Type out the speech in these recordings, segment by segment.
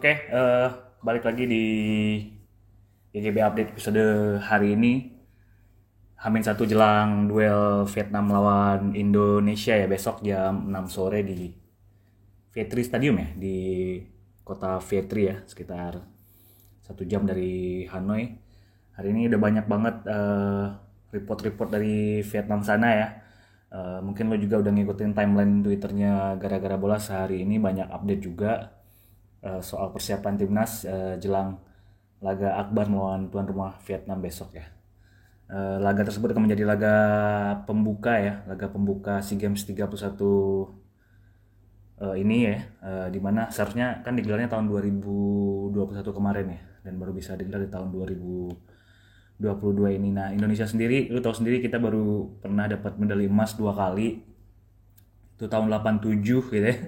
Oke, balik lagi di GGB Update episode hari ini. Hamin satu jelang duel Vietnam lawan Indonesia ya besok jam 6 sore di Vietri Stadium ya di kota Vietri ya sekitar 1 jam dari Hanoi. Hari ini udah banyak banget report-report dari Vietnam sana ya. Mungkin lo juga udah ngikutin timeline Twitternya gara-gara bola sehari ini banyak update juga soal persiapan timnas jelang laga akbar melawan tuan rumah Vietnam besok ya. Laga tersebut akan menjadi laga pembuka ya, laga pembuka SEA Games 31 ini ya, dimana seharusnya kan digelarnya tahun 2021 kemarin ya, dan baru bisa digelar di tahun 2022 ini. Nah Indonesia sendiri, lu tahu sendiri kita baru pernah dapat medali emas 2 kali, itu tahun 87 gitu ya.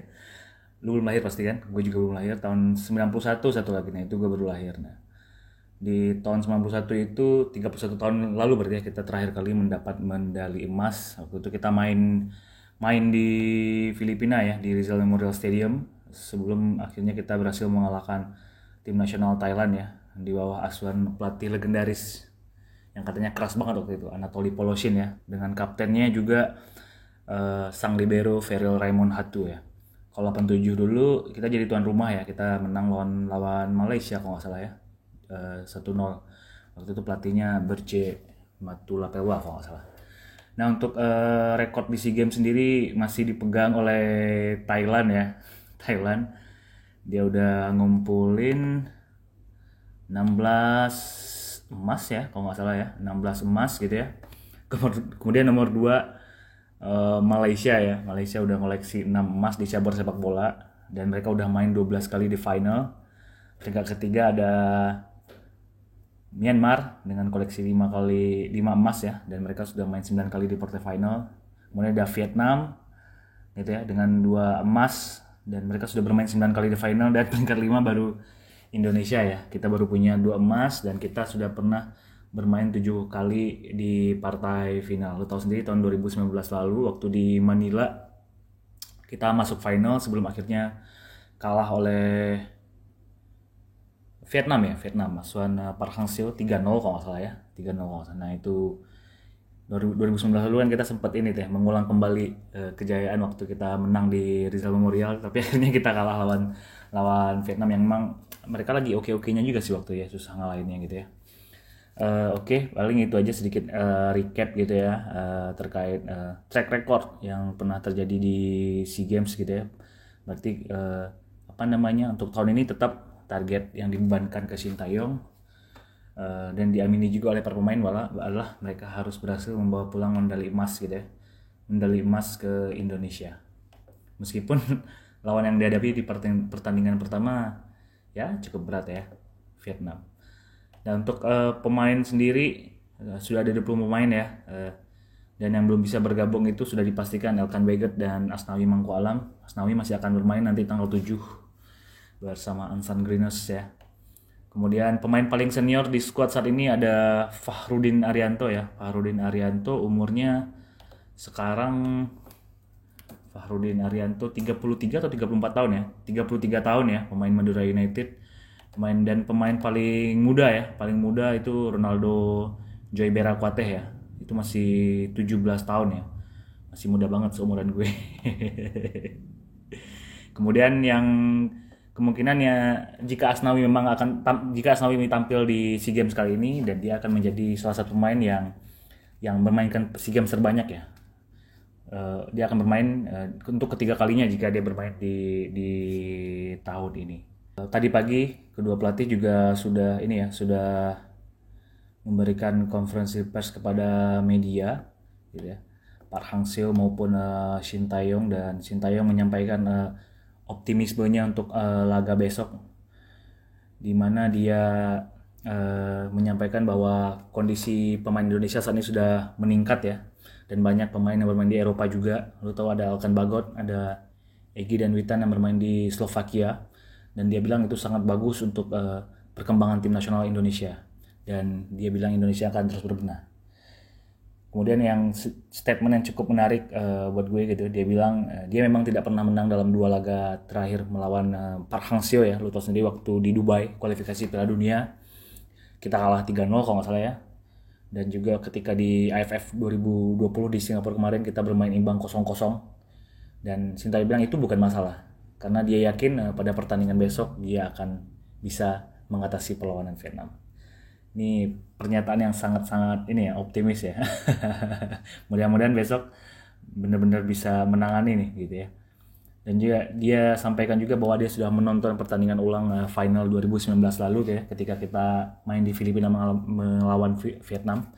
Lu belum lahir pasti kan, gue juga belum lahir. Tahun 91 satu lagi, nah itu gue baru lahir. Nah di tahun 91 itu 31 tahun lalu berarti ya kita terakhir kali mendapat medali emas. Waktu itu kita main di Filipina ya, di Rizal Memorial Stadium, sebelum akhirnya kita berhasil mengalahkan tim nasional Thailand ya di bawah asuhan pelatih legendaris yang katanya keras banget waktu itu, Anatoly Voloshin ya, dengan kaptennya juga sang libero Ferrell Raymond Hatu ya. Kalau 87 dulu kita jadi tuan rumah ya, kita menang lawan Malaysia kalau nggak salah ya, 1-0. Waktu itu pelatihnya Berce Matulapewa kalau nggak salah. Nah untuk rekor di SEA Games sendiri masih dipegang oleh Thailand ya. Thailand dia udah ngumpulin 16 emas ya kalau nggak salah ya, 16 emas gitu ya. Kemudian nomor 2 Malaysia ya. Malaysia udah koleksi 6 emas di cabur sepak bola dan mereka udah main 12 kali di final. Peringkat ketiga ada Myanmar dengan koleksi 5 emas ya, dan mereka sudah main 9 kali di quarter final. Kemudian ada Vietnam gitu ya dengan 2 emas dan mereka sudah bermain 9 kali di final. Dan peringkat 5 baru Indonesia ya. Kita baru punya 2 emas dan kita sudah pernah bermain 7 kali di partai final. Lo tahu sendiri tahun 2019 lalu waktu di Manila kita masuk final sebelum akhirnya kalah oleh Vietnam ya, Vietnam asuhan Park Hang-seo 3-0 kalau nggak salah ya, 3-0 kalau nggak salah. Nah itu 2019 lalu kan kita sempat ini teh mengulang kembali kejayaan waktu kita menang di Rizal Memorial, tapi akhirnya kita kalah lawan Vietnam yang memang mereka lagi oke-okenya juga sih waktu ya, susah ngalahinnya gitu ya. Oke, paling itu aja sedikit recap gitu ya terkait track record yang pernah terjadi di SEA Games gitu ya. Berarti apa namanya, untuk tahun ini tetap target yang dibebankan ke Sintayong dan diamini juga oleh para pemain adalah mereka harus berhasil membawa pulang medali emas gitu ya, medali emas ke Indonesia. Meskipun lawan yang dihadapi di pertandingan pertama ya cukup berat ya, Vietnam. Dan untuk pemain sendiri sudah ada 20 pemain ya, dan yang belum bisa bergabung itu sudah dipastikan Elkan Baggett dan Asnawi Mangku Alam. Asnawi masih akan bermain nanti tanggal 7 bersama Ansan Greeners ya. Kemudian pemain paling senior di squad saat ini ada Fahrudin Arianto ya. Fahrudin Arianto umurnya sekarang, Fahrudin Arianto 33 atau 34 tahun ya. 33 tahun ya, pemain Madura United. Pemain paling muda ya, paling muda itu Ronaldo Joy Berakwateh ya. Itu masih 17 tahun ya. Masih muda banget seumuran gue. Kemudian yang kemungkinannya jika Asnawi tampil di SEA Games kali ini, dan dia akan menjadi salah satu pemain yang bermainkan SEA Games terbanyak ya. Dia akan bermain untuk ketiga kalinya jika dia bermain di tahun ini. Tadi pagi kedua pelatih juga sudah memberikan konferensi pers kepada media gitu ya. Park Hang-seo maupun Sintayong, dan Sintayong menyampaikan optimismenya untuk laga besok, di mana dia menyampaikan bahwa kondisi pemain Indonesia saat ini sudah meningkat ya, dan banyak pemain yang bermain di Eropa juga. Lu tahu ada Alkan Bagot, ada Egy dan Witan yang bermain di Slovakia, dan dia bilang itu sangat bagus untuk perkembangan tim nasional Indonesia, dan dia bilang Indonesia akan terus berbenah. Kemudian yang statement yang cukup menarik buat gue gitu, dia bilang dia memang tidak pernah menang dalam 2 laga terakhir melawan Park Hang-seo ya, lu tau sendiri waktu di Dubai kualifikasi Piala Dunia kita kalah 3-0 kalau nggak salah ya. Dan juga ketika di AFF 2020 di Singapura kemarin kita bermain imbang 0-0. Dan Sintayong bilang itu bukan masalah karena dia yakin pada pertandingan besok dia akan bisa mengatasi perlawanan Vietnam. Ini pernyataan yang sangat-sangat ini ya, optimis ya. Mudah-mudahan besok benar-benar bisa menangani nih gitu ya. Dan juga dia sampaikan juga bahwa dia sudah menonton pertandingan ulang final 2019 lalu ya, ketika kita main di Filipina melawan Vietnam.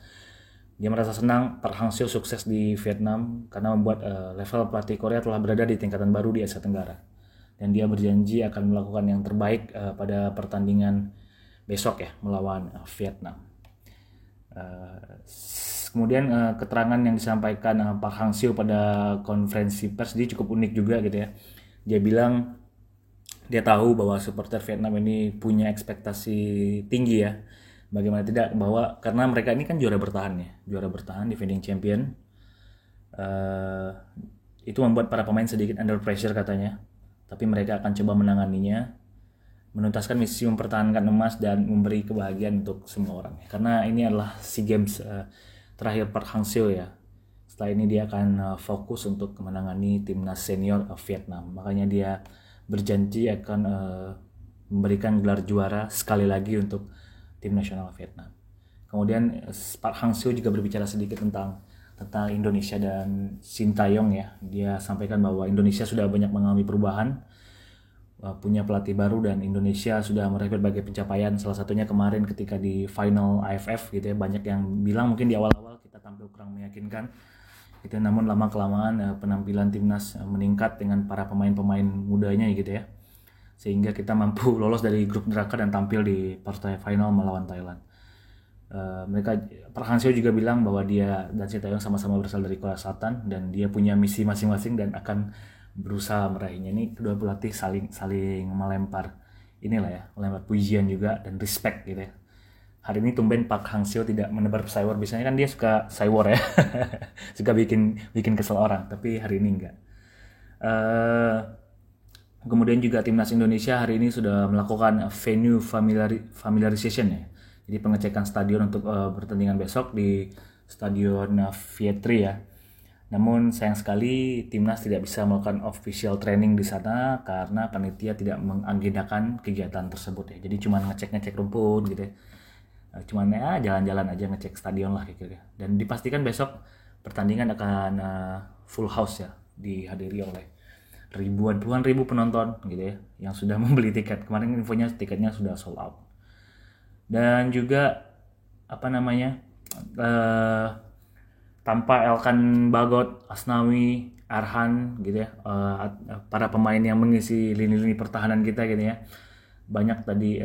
Dia merasa senang Park Hang-seo sukses di Vietnam karena membuat level pelatih Korea telah berada di tingkatan baru di Asia Tenggara. Dan dia berjanji akan melakukan yang terbaik pada pertandingan besok ya melawan Vietnam. Kemudian keterangan yang disampaikan Park Hang-seo pada konferensi pers dia cukup unik juga gitu ya. Dia bilang dia tahu bahwa supporter Vietnam ini punya ekspektasi tinggi ya. Bagaimana tidak, bahwa karena mereka ini kan juara bertahan defending champion. Itu membuat para pemain sedikit under pressure katanya. Tapi mereka akan coba menanganinya, menuntaskan misi mempertahankan emas dan memberi kebahagiaan untuk semua orang. Karena ini adalah SEA Games terakhir Park Hang-seo ya. Setelah ini dia akan fokus untuk menangani timnas senior Vietnam. Makanya dia berjanji akan memberikan gelar juara sekali lagi untuk tim nasional Vietnam. Kemudian Park Hang-seo juga berbicara sedikit tentang Indonesia dan Sintayong ya. Dia sampaikan bahwa Indonesia sudah banyak mengalami perubahan, punya pelatih baru, dan Indonesia sudah meraih berbagai pencapaian. Salah satunya kemarin ketika di final AFF gitu ya. Banyak yang bilang mungkin di awal-awal kita tampil kurang meyakinkan gitu, namun lama kelamaan penampilan timnas meningkat dengan para pemain-pemain mudanya gitu ya, sehingga kita mampu lolos dari grup neraka dan tampil di partai final melawan Thailand. Park Hang-seo juga bilang bahwa dia dan Sintayong sama-sama berasal dari Korea Selatan dan dia punya misi masing-masing dan akan berusaha meraihnya. Ini kedua pelatih saling melempar melempar pujian juga dan respect gitu ya. Hari ini tumben Park Hang-seo tidak menebar cywar. Biasanya kan dia suka cywar ya. Suka bikin kesel orang, tapi hari ini enggak. Kemudian juga timnas Indonesia hari ini sudah melakukan venue familiarization ya. Jadi pengecekan stadion untuk pertandingan besok di Stadion Vietri ya. Namun sayang sekali timnas tidak bisa melakukan official training di sana karena panitia tidak mengagendakan kegiatan tersebut ya. Jadi cuma ngecek rumput gitu ya. Cuman ya jalan-jalan aja, ngecek stadion lah gitu ya. Dan dipastikan besok pertandingan akan full house ya, dihadiri oleh puluhan ribu penonton gitu ya yang sudah membeli tiket. Kemarin infonya tiketnya sudah sold out. Dan juga tanpa Elkan Bagot, Asnawi, Arhan gitu ya, para pemain yang mengisi lini-lini pertahanan kita gitu ya. Banyak tadi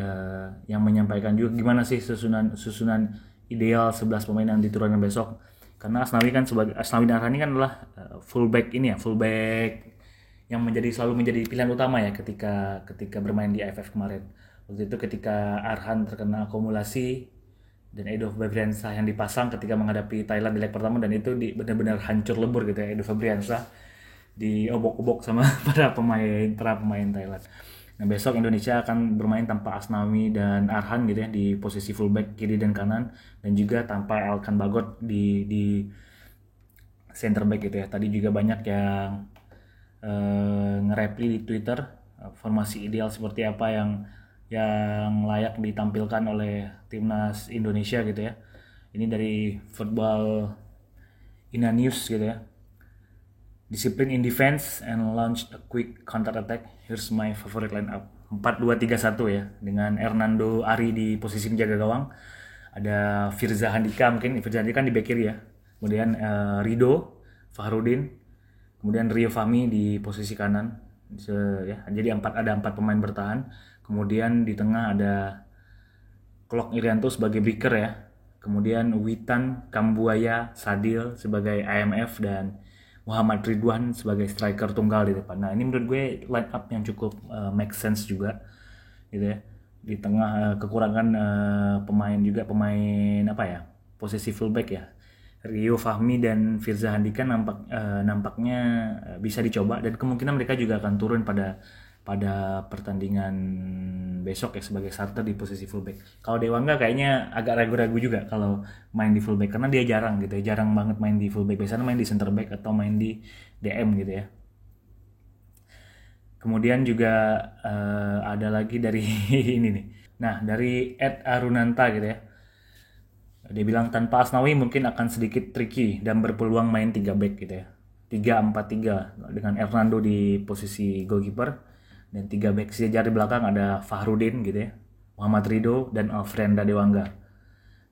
yang menyampaikan juga gimana sih susunan ideal 11 pemain yang diturunkan besok. Karena Asnawi dan Arhan ini kan adalah fullback yang selalu menjadi pilihan utama ya ketika bermain di AFF kemarin. Waktu itu ketika Arhan terkena akumulasi dan Edo Febriansah yang dipasang ketika menghadapi Thailand di leg pertama, dan itu benar-benar hancur lebur gitu ya, Edo Febriansah diobok-obok sama para pemain Thailand. Nah besok Indonesia akan bermain tanpa Asnawi dan Arhan gitu ya di posisi fullback kiri dan kanan, dan juga tanpa Elkan Bagot di center back gitu ya. Tadi juga banyak yang nge-reply di Twitter formasi ideal seperti apa yang layak ditampilkan oleh timnas Indonesia gitu ya. Ini dari Football Ina News gitu ya. Discipline in defense and launch a quick counter attack. Here's my favorite lineup. 4-2-3-1 ya, dengan Hernando Ari di posisi penjaga gawang. Ada Firza Handika di bek kiri ya. Kemudian Rido, Fahrudin, kemudian Rio Fahmi di posisi kanan. Jadi ada 4 pemain bertahan. Kemudian di tengah ada Klok Irianto sebagai breaker ya. Kemudian Witan Kambuaya Sadil sebagai IMF dan Muhammad Ridwan sebagai striker tunggal di depan. Nah ini menurut gue line up yang cukup make sense juga gitu ya. Di tengah kekurangan pemain posisi fullback ya. Rio Fahmi dan Firza Handika nampaknya bisa dicoba, dan kemungkinan mereka juga akan turun pada pertandingan besok ya sebagai starter di posisi fullback. Kalau Dewangga kayaknya agak ragu-ragu juga kalau main di fullback, karena dia jarang gitu ya, jarang banget main di fullback. Biasanya main di center back atau main di DM gitu ya. Kemudian juga ada lagi dari ini nih. Nah, dari Ed Arunanta gitu ya. Dia bilang tanpa Asnawi mungkin akan sedikit tricky dan berpeluang main 3 back gitu ya. 3-4-3 dengan Hernando di posisi goalkeeper dan 3 back sejajar di belakang ada Fahrudin gitu ya. Muhammad Rido dan Alfrenda Dewangga.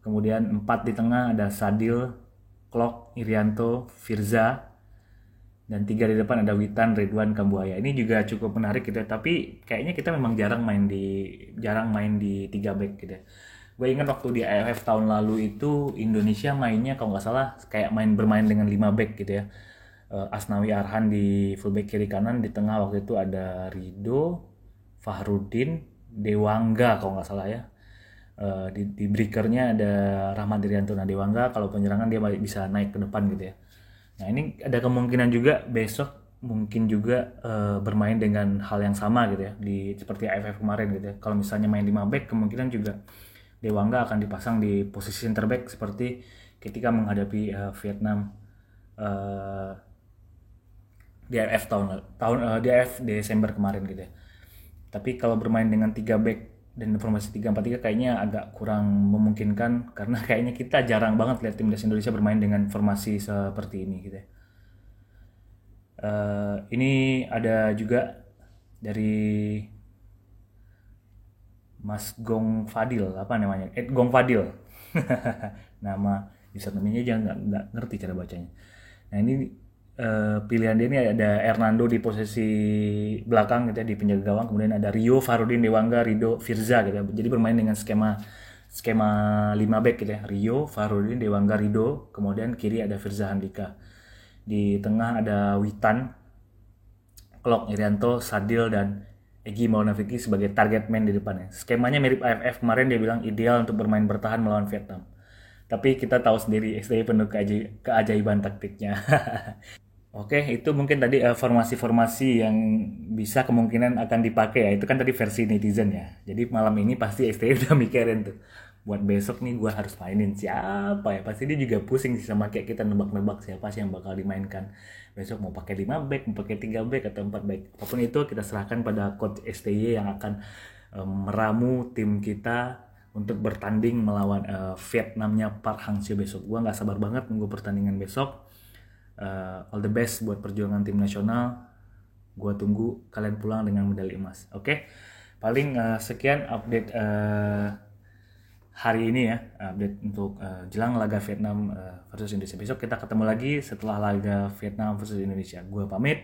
Kemudian 4 di tengah ada Sadil, Klok, Irianto, Firza, dan 3 di depan ada Witan, Ridwan, Kambuaya. Ini juga cukup menarik gitu ya. Tapi kayaknya kita memang jarang main di 3 back gitu ya. Gue ingat waktu di AFF tahun lalu itu Indonesia mainnya kalau nggak salah kayak bermain dengan 5 back gitu ya. Asnawi Arhan di fullback kiri kanan, di tengah waktu itu ada Rido, Fahrudin, Dewangga kalau nggak salah ya. Di breakernya ada Rahmat Irianto. Nah, Dewangga kalau penyerangan dia bisa naik ke depan gitu ya. Nah, ini ada kemungkinan juga besok mungkin juga bermain dengan hal yang sama gitu ya, seperti AFF kemarin gitu ya. Kalau misalnya main 5 back, kemungkinan juga Dewangga akan dipasang di posisi center back seperti ketika menghadapi Vietnam di AFF di AFF Desember kemarin gitu ya. Tapi kalau bermain dengan 3 back dan formasi 3-4-3 kayaknya agak kurang memungkinkan, karena kayaknya kita jarang banget lihat timnas Indonesia bermain dengan formasi seperti ini gitu ya. Ini ada juga dari Mas Gong Fadil, apa namanya? Gong Fadil. Nama username-nya aja nggak ngerti cara bacanya. Nah, ini pilihan dia ini ada Hernando di posisi belakang gitu ya, di penjaga gawang, kemudian ada Rio, Farudin, Dewangga, Rido, Firza gitu ya. Jadi bermain dengan skema 5 back gitu ya. Rio, Farudin, Dewangga, Rido, kemudian kiri ada Firza Handika. Di tengah ada Witan, Klok, Irianto, Sadil, dan Egy Maulana Fikri sebagai target man di depannya. Skemanya mirip AFF kemarin, dia bilang ideal untuk bermain bertahan melawan Vietnam. Tapi kita tahu sendiri STY penuh keajaiban taktiknya. Oke, itu mungkin tadi formasi-formasi yang bisa kemungkinan akan dipakai ya. Itu kan tadi versi netizen ya. Jadi malam ini pasti STY udah mikirin tuh. Buat besok nih gue harus mainin siapa ya. Pasti dia juga pusing sih sama kayak kita nebak-nebak siapa sih yang bakal dimainkan. Besok mau pakai 5 back, mau pakai 3 back atau 4 back. Apapun itu kita serahkan pada coach STY yang akan meramu tim kita untuk bertanding melawan Vietnamnya Park Hang-seo besok. Gue nggak sabar banget nunggu pertandingan besok. All the best buat perjuangan tim nasional. Gue tunggu kalian pulang dengan medali emas. Oke, paling sekian update hari ini ya, update untuk jelang laga Vietnam versus Indonesia. Besok kita ketemu lagi setelah laga Vietnam versus Indonesia. Gue pamit.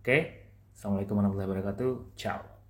Oke, assalamualaikum warahmatullahi wabarakatuh. Ciao.